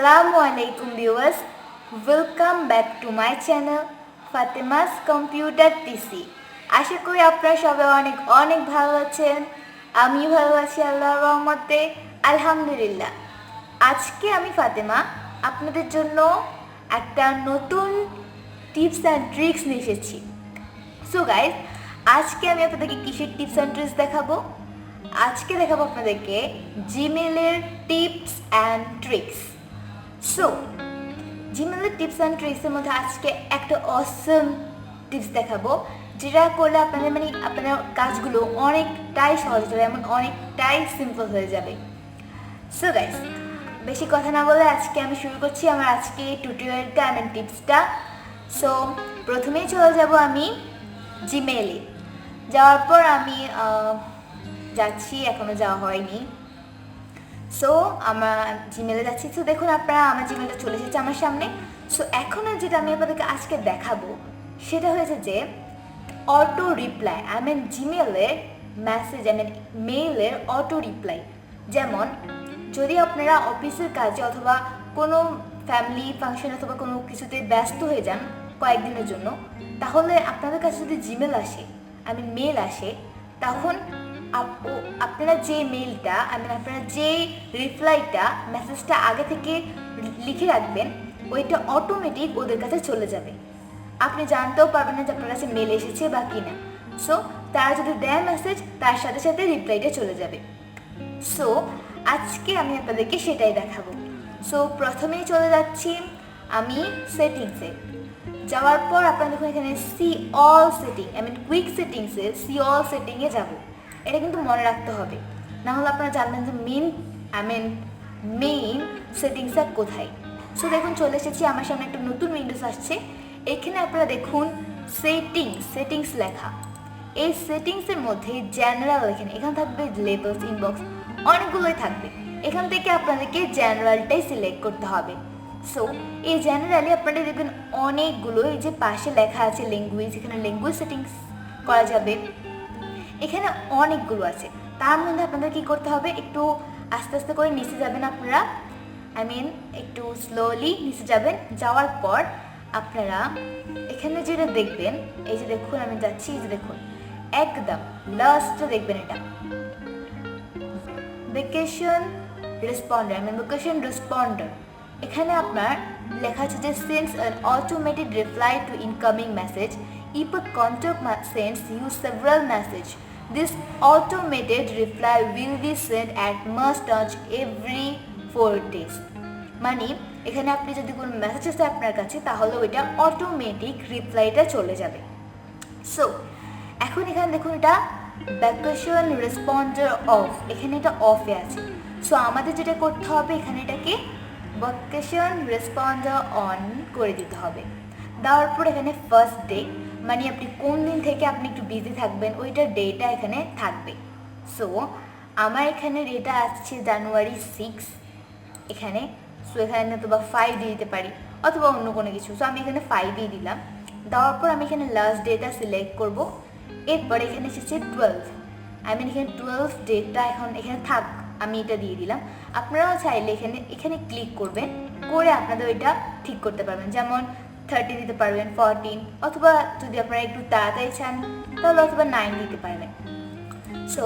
Assalamualaikum viewers, welcome back to my channel Fatema's Computer PC. আশা করি আপনারা সবাই অনেক অনেক ভালো আছেন। আমি ভালো আছি আল্লাহর রহমতে, আলহামদুলিল্লাহ। আজকে আমি ফাতেমা আপনাদের জন্য একটা নতুন টিপস অ্যান্ড ট্রিক্স নিয়ে এসেছি। সো গাইজ, আজকে আমি আপনাদেরকে কিসের টিপস অ্যান্ড ট্রিক্স দেখাবো? আজকে দেখাবো আপনাদেরকে জিমেলের টিপস অ্যান্ড ট্রিক্স। সো জিমেলের টিপস অ্যান্ড ট্রিক্সের মধ্যে আজকে একটা অসম টিপস দেখাবো, যেটা করলে আপনাদের কাজগুলো অনেকটাই সহজ হবে, এমন অনেকটাই সিম্পল হয়ে যাবে। সো গাইজ, বেশি কথা না বলে আজকে আমি শুরু করছি আমার আজকে টিউটোরিয়ালটা অ্যান্ড টিপসটা। সো প্রথমেই চলে যাব আমি জিমেলে। যাওয়ার পর আমি যাচ্ছি, এখনও যাওয়া হয়নি। সো আমরা জিমেলে যাচ্ছি। সো দেখুন, আপনারা আমার জিমেলটা চলে এসেছে আমার সামনে। সো এখন যেটা আমি আপনাদেরকে আজকে দেখাবো সেটা হয়েছে যে অটো রিপ্লাই। জিমেলের মেসেজ, মেইলের অটো রিপ্লাই। যেমন যদি আপনারা অফিসের কাজে অথবা কোনো ফ্যামিলি ফাংশন অথবা কোনো কিছুতে ব্যস্ত হয়ে যান কয়েকদিনের জন্য, তাহলে আপনাদের কাছে যদি জিমেল আসে, মেল আসে, তখন আপনারা যে মেইলটা আপনারা যে রিপ্লাইটা মেসেজটা আগে থেকে লিখে রাখবেন, ওইটা অটোমেটিক ওদের কাছে চলে যাবে। আপনি জানতেও পারবেন না যে আপনার কাছে মেল এসেছে বা কি না। সো তারা যদি দেয় মেসেজ, তার সাথে সাথে রিপ্লাইটা চলে যাবে। সো আজকে আমি আপনাদেরকে সেটাই দেখাবো। সো প্রথমেই চলে যাচ্ছি আমি সেটিংসে। যাওয়ার পর আপনারা দেখুন এখানে সি অল সেটিং, কুইক সেটিংসে সি অল সেটিংয়ে যাব। এটা কিন্তু মনে রাখতে হবে, না হলে আপনারা জানবেন যে মেইন সেটিংসটা কোথায়। সো দেখুন, চলে এসেছি, আমার সামনে একটা নতুন উইন্ডোজ আসছে। এখানে আপনারা দেখুন সেটিংস লেখা। এই সেটিংসের মধ্যে জেনারেল এখানে থাকবে লেবেলস, ইনবক্স, অনেকগুলোই থাকবে। এখান থেকে আপনাদেরকে জেনারেলটাই সিলেক্ট করতে হবে। সো এই জেনারেলি আপনারা দেখবেন অনেকগুলো, এই যে পাশে লেখা আছে ল্যাঙ্গুয়েজ, এখানে ল্যাঙ্গুয়েজ সেটিংস করা যাবে। এখানে অনেকগুলো আছে, তার মধ্যে আপনাদের কী করতে হবে, একটু আস্তে আস্তে করে নিচে যাবেন আপনারা। একটু স্লোলি নিচে যাবেন। যাওয়ার পর আপনারা এখানে যেটা দেখবেন, এই যে দেখুন আমি যাচ্ছি, এই যে দেখুন একদম লাস্টে দেখবেন এটা ভ্যাকেশন রেসপন্ডার। এখানে আপনার লেখা আছে যে sends an automated reply to incoming message if a contact sends you several messages. This automated reply will be sent at must touch every 4 days. এখানে আপনি যদি কোনো মেসেজ আসে আপনার কাছে, তাহলে ওইটা অটোমেটিক রিপ্লাইটা চলে যাবে। সো এখন এখানে দেখুন এটা ভ্যাকেশন রেসপন্ডার অফ, এখানে এটা অফে আছে। সো আমাদের যেটা করতে হবে, এখানে এটাকে ভ্যাকেশন রেসপন্ডার অন করে দিতে হবে। দেওয়ার পর এখানে ফার্স্ট ডে, আপনি কোন দিন থেকে আপনি একটু বিজি থাকবেন, ওইটার ডেটা এখানে থাকবে। সো আমার এখানে ডেটা আসছে জানুয়ারি 6 এখানে। সো এখানে অথবা 5 দিয়ে দিতে পারি অথবা অন্য কোনো কিছু। সো আমি এখানে 5 দিলাম। দেওয়ার পর আমি এখানে লাস্ট ডেটা সিলেক্ট করব। এরপর এখানে এসেছে 12, এখানে 12 ডেটটা এখন এখানে থাক, আমি এটা দিয়ে দিলাম। আপনারাও চাইলে এখানে ক্লিক করবেন, করে আপনাদের ওইটা ঠিক করতে পারবেন। যেমন 30 দিতে পারবেন, 14, অথবা যদি আপনারা একটু তাড়াতাড়ি চান তাহলে অথবা 9 দিতে পারবেন। সো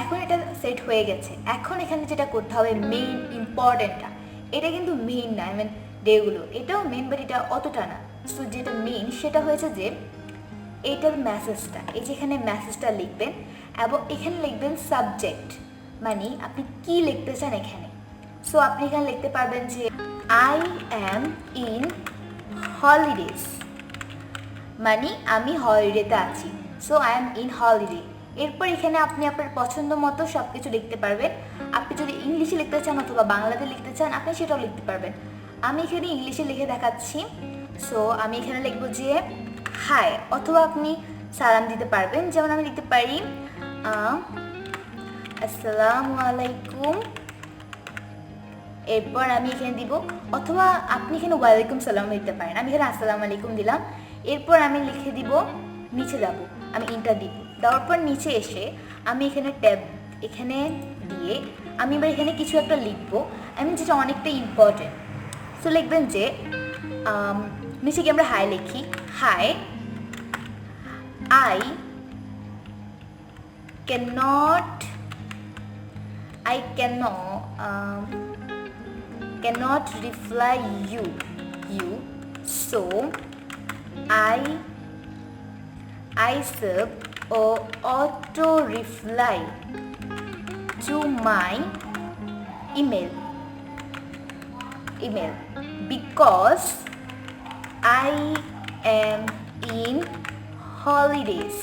এখন এটা সেট হয়ে গেছে। এখন এখানে যেটা করতে হবে, মেইন ইম্পর্টেন্টটা, এটা কিন্তু মেইন না, ডেগুলো এটাও মেইন, বাট এটা অতটা না। সো যেটা মেইন সেটা হয়েছে যে এইটার মেসেজটা, এই যে এখানে মেসেজটা লিখবেন এবং এখানে লিখবেন সাবজেক্ট, আপনি কি লিখতে চান এখানে। সো আপনি এখানে লিখতে পারবেন যে আই অ্যাম ইন হলিডেজ, আমি হলিডেতে আছি। So I am in holiday. এরপর এখানে আপনি আপনার পছন্দ মতো সব কিছু লিখতে পারবেন। আপনি যদি ইংলিশে লিখতে চান অথবা বাংলাতে লিখতে চান, আপনি সেটাও লিখতে পারবেন। আমি এখানে ইংলিশে লিখে দেখাচ্ছি। সো আমি এখানে লিখব যে হাই, অথবা আপনি সালাম দিতে পারবেন। যেমন আমি লিখতে পারি আসসালামু আলাইকুম। এরপর আমি এখানে দিব, অথবা আপনি এখানে ওয়ালাইকুম সালাম দিতে পারেন। আমি এখানে আসসালামু আলাইকুম দিলাম। এরপর আমি লিখে দিব, নিচে যাব, আমি ইন্টার দিব। দেওয়ার পর নিচে এসে আমি এখানে ট্যাব এখানে দিয়ে আমি এবার এখানে কিছু একটা লিখবো, যেটা অনেকটা ইম্পর্টেন্ট। সো লিখবেন যে নিচে কি আমরা হাই লিখি, hi I cannot reply you so I save a auto reply to my email because I am in holidays।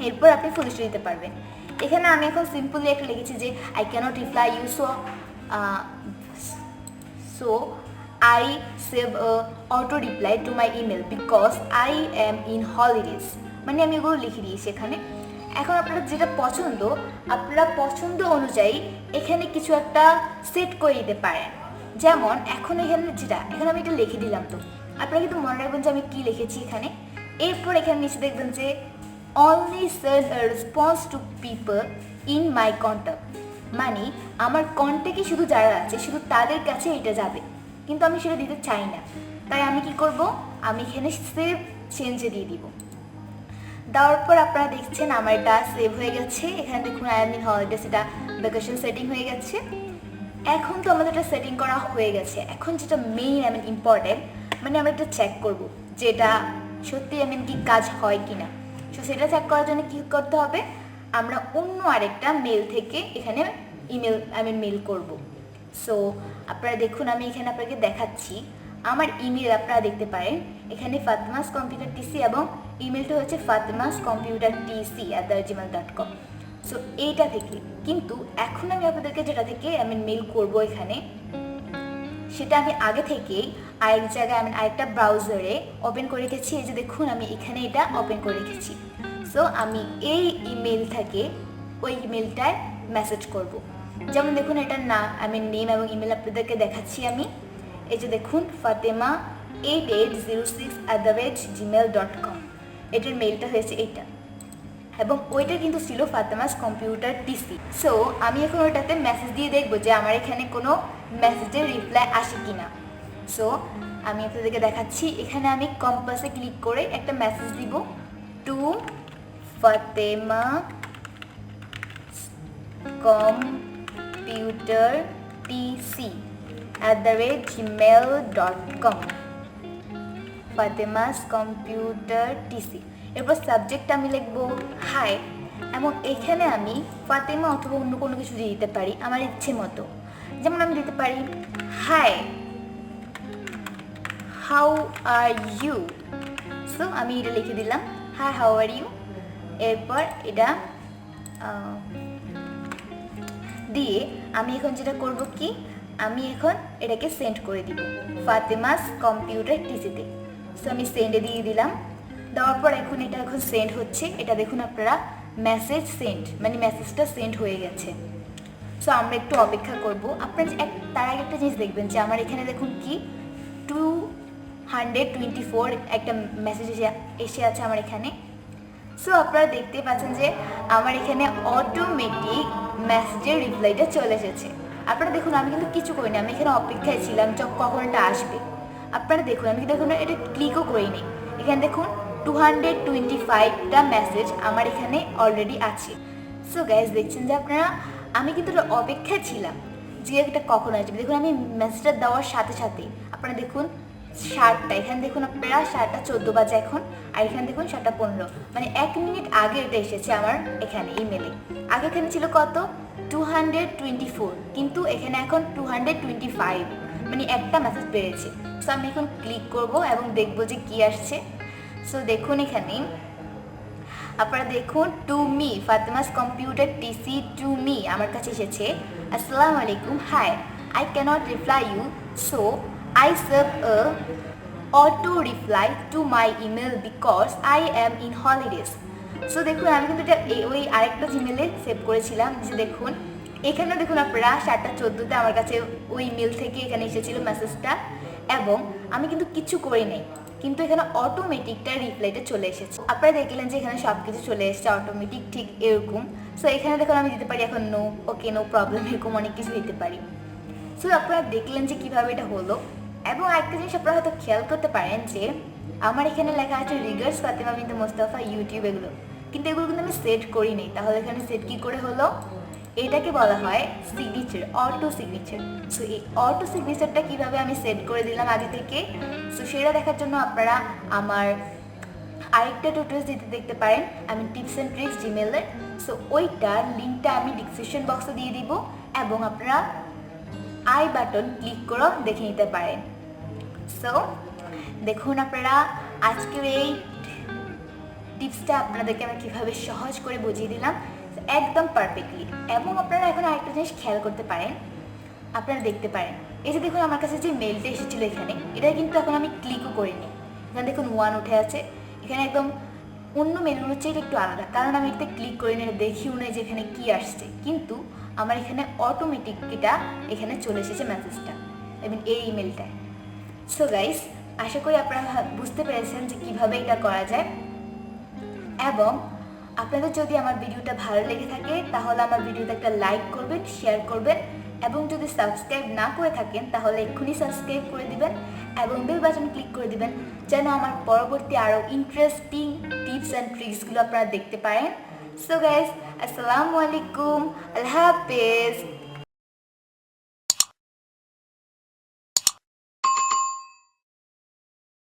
এরপর আপনি ফুল স্টপ দিতে পারবেন। এখানে আমি এখন সিম্পলি একটা লিখেছি যে I cannot reply you so I save a auto reply to my email because I am in holidays, মানে আমি এগুলো লিখে দিয়েছি এখানে। এখন আপনারা যেটা পছন্দ, আপনারা পছন্দ অনুযায়ী এখানে কিছু একটা সেট করে দিতে পারেন। যেমন এখন এখানে আমি এটা লিখে দিলাম, তো আপনারা কিন্তু মনে রাখবেন যে আমি কি লিখেছি এখানে। এরপর এখানে নিচে দেখবেন যে only send a response to people in my contact, মানে আমার কন্ট্যাক্টে শুধু যারা আছে শুধু তাদের কাছে এটা যাবে, কিন্তু আমি সেটা দিতে চাই না। তাই আমি কি করব, আমি এখানে সেভ চেঞ্জে দিয়ে দিব। দেওয়ার পর আপনারা দেখছেন আমার এটা সেভ হয়ে গেছে। এখানে দেখুন আই এম ইন হলিডেজ, এটা ভ্যাকেশন সেটিং হয়ে গেছে। এখন তো আমাদের এটা সেটিং করা হয়ে গেছে। এখন যেটা মেইন ইম্পর্টেন্ট, মানে আমরা এটা চেক করব যে এটা সত্যি কি কাজ হয় কিনা। সো সেটা চেক করার জন্য কি করতে হবে, আমরা অন্য আরেকটা মেল থেকে এখানে মেল করব। সো আপনারা দেখুন আমি এখানে আপনাকে দেখাচ্ছি আমার ইমেল, আপনারা দেখতে পারেন এখানে ফাতেমাস কম্পিউটার টিসি এবং ইমেলটা হচ্ছে fatemaskomputerdc@gmail.com। সো এইটা থেকে কিন্তু এখন আমি আপনাদেরকে যেটা থেকে মেল করব এখানে, সেটা আমি আগে থেকেই আরেক জায়গায় আরেকটা ব্রাউজারে ওপেন করে রেখেছি। এই যে দেখুন আমি এখানে এটা ওপেন করে রেখেছি। সো আমি এই ইমেল থেকে ওই ইমেলটায় মেসেজ করব। যেমন দেখুন এটা নেম এবং ইমেল আপনাদেরকে দেখাচ্ছি আমি। এই যে দেখুন fatema8806@gmail.com, এটার মেলটা হয়েছে এইটা, এবং ওইটা কিন্তু ছিল ফাতেমাস কম্পিউটার টিসি। সো আমি এখন ওইটাতে মেসেজ দিয়ে দেখবো যে আমার এখানে কোনো মেসেজের রিপ্লাই আসে কিনা। সো আমি আপনাদেরকে দেখাচ্ছি, এখানে আমি কম্পাসে ক্লিক করে একটা মেসেজ দিব, to Fatema computer tc@gmail.com, Fatema's computer TC. এরপর সাবজেক্ট আমি লিখবো হাই, এবং এখানে আমি ফাতেমা অথবা অন্য কোনো কিছু দিয়ে দিতে পারি আমার ইচ্ছে মতো। যেমন আমি দিতে পারি hi how are you. So আমি এটা লিখে দিলাম, হাই হাউ আর ইউ। এরপর এটা দিয়ে আমি এখন যেটা করব কি, আমি এখন এটাকে সেন্ড করে দিব ফাতেমাস কম্পিউটার টিসিতে। সো আমি সেন্ডে দিয়ে দিলাম। দেওয়ার পর এখন এটা সেন্ড হচ্ছে। এটা দেখুন আপনারা মেসেজ সেন্ড, মানে মেসেজটা সেন্ড হয়ে গেছে। সো আমরা একটু অপেক্ষা করব। আপনারা তার আগে একটা জিনিস দেখবেন যে আমার এখানে দেখুন কি 224 একটা মেসেজ এসে আছে আমার এখানে। সো আপনারা দেখতে পাচ্ছেন যে আমার এখানে অটোমেটিক মেসেজের রিপ্লাইটা চলে এসেছে। আপনারা দেখুন আমি কিন্তু কিছু করিনি, আমি এখানে অপেক্ষায় ছিলাম কখন এটা আসবে। আপনারা দেখুন আমি দেখুন এটা ক্লিকও করিনি। এখানে দেখুন 225টা মেসেজ আমার এখানে অলরেডি আছে। সো গাইজ দেখছেন যে আপনারা আমি কিন্তু অপেক্ষায় ছিলাম যে এটা কখন আসবে। দেখুন আমি মেসেজটা দেওয়ার সাথে সাথে আপনারা দেখুন 7টা, এখানে দেখুন আপনারা 7:14 বাজে এখন, আর এখানে দেখুন 7:15, মানে 1 মিনিট আগে এটা এসেছে আমার এখানে ইমেলে। আগে এখানে ছিল কত 224, কিন্তু এখানে এখন 225, মানে একটা মেসেজ বেড়েছে। সো আমি এখন ক্লিক করব এবং দেখবো যে কি আসছে। সো দেখুন এখানে আপনারা দেখুন to me Fatema's computer TC to me আমার কাছে এসেছে। আসসালামু আলাইকুম, hi I can't reply you so I save a auto reply to my email because I am in holidays. So দেখুন আমি কিন্তু এটা ওই আরেকটা জিমেলে সেভ করেছিলাম। যে দেখুন এখানে দেখুন আপনারা 7:14 আমার কাছে ওই ইমেল থেকে এখানে এসেছিল মেসেজটা, এবং আমি কিন্তু কিছু করি নাই, কিন্তু এখানে অটোমেটিকটা রিপ্লাইটা চলে এসেছে। আপনারা দেখলেন যে এখানে সব কিছু চলে এসেছে অটোমেটিক, ঠিক এরকম। সো এখানে দেখুন আমি দিতে পারি এখন নো, ওকে, নো প্রবলেম, এরকম অনেক কিছু দিতে পারি। সো আপনারা দেখলেন যে কীভাবে এটা হলো। এবং আরেকটা জিনিস আপনারা হয়তো খেয়াল করতে পারেন যে আমার এখানে লেখা আছে রিগার্স ফাতেমা বিনতে মোস্তফা ইউটিউব, এগুলো কিন্তু এগুলো কিন্তু আমি সেট করি নি। তাহলে এখানে সেট কী করে হলো? এটাকে বলা হয় সিগনেচার, অটো সিগনেচার। সো এই অটো সিগনেচারটা কীভাবে আমি সেট করে দিলাম আগে থেকে, সো সেটা দেখার জন্য আপনারা আমার আরেকটা টিউটোরিয়াল দিতে দেখতে পারেন, আমি টিপস অ্যান্ড ট্রিক্স জিমেলের। সো ওইটার লিঙ্কটা আমি ডিসক্রিপশন বক্সে দিয়ে দিব এবং আপনারা আই বাটন ক্লিক করে দেখে নিতে পারেন। সো দেখুন আপনারা, আজকের এই টিপসটা আপনাদেরকে আমি কীভাবে সহজ করে বুঝিয়ে দিলাম একদম পারফেক্টলি। এবং আপনারা এখন আরেকটা জিনিস খেয়াল করতে পারেন, আপনারা দেখতে পারেন এই যে দেখুন আমার কাছে যে মেলটা এসেছিলো এখানে, এটা কিন্তু এখন আমি ক্লিকও করিনি। এখানে দেখুন 1 উঠে আছে, এখানে একদম অন্য মেলগুলো হচ্ছে এটা একটু আলাদা, কারণ আমি এটাতে ক্লিক করিনি, এটা দেখিও না যে এখানে কী আসছে। কিন্তু আমার এখানে অটোমেটিক এটা এখানে চলে এসেছে মেসেজটা এবং এই ইমেলটায়। সো গাইস, আশা করি আপনারা বুঝতে পেরেছেন যে কীভাবে এটা করা যায়। এবং আপনাদের যদি আমার ভিডিওটা ভালো লেগে থাকে তাহলে আমার ভিডিওতে একটা লাইক করবেন, শেয়ার করবেন এবং যদি সাবস্ক্রাইব না করে থাকেন তাহলে এক্ষুনি সাবস্ক্রাইব করে দিবেন এবং বেল বাটন ক্লিক করে দিবেন যেন আমার পরবর্তী আরও ইন্টারেস্টিং টিপস অ্যান্ড ট্রিক্সগুলো আপনারা দেখতে পারেন। সো গাইস, আসসালামু আলাইকুম, আল্লাহ হাফেজ।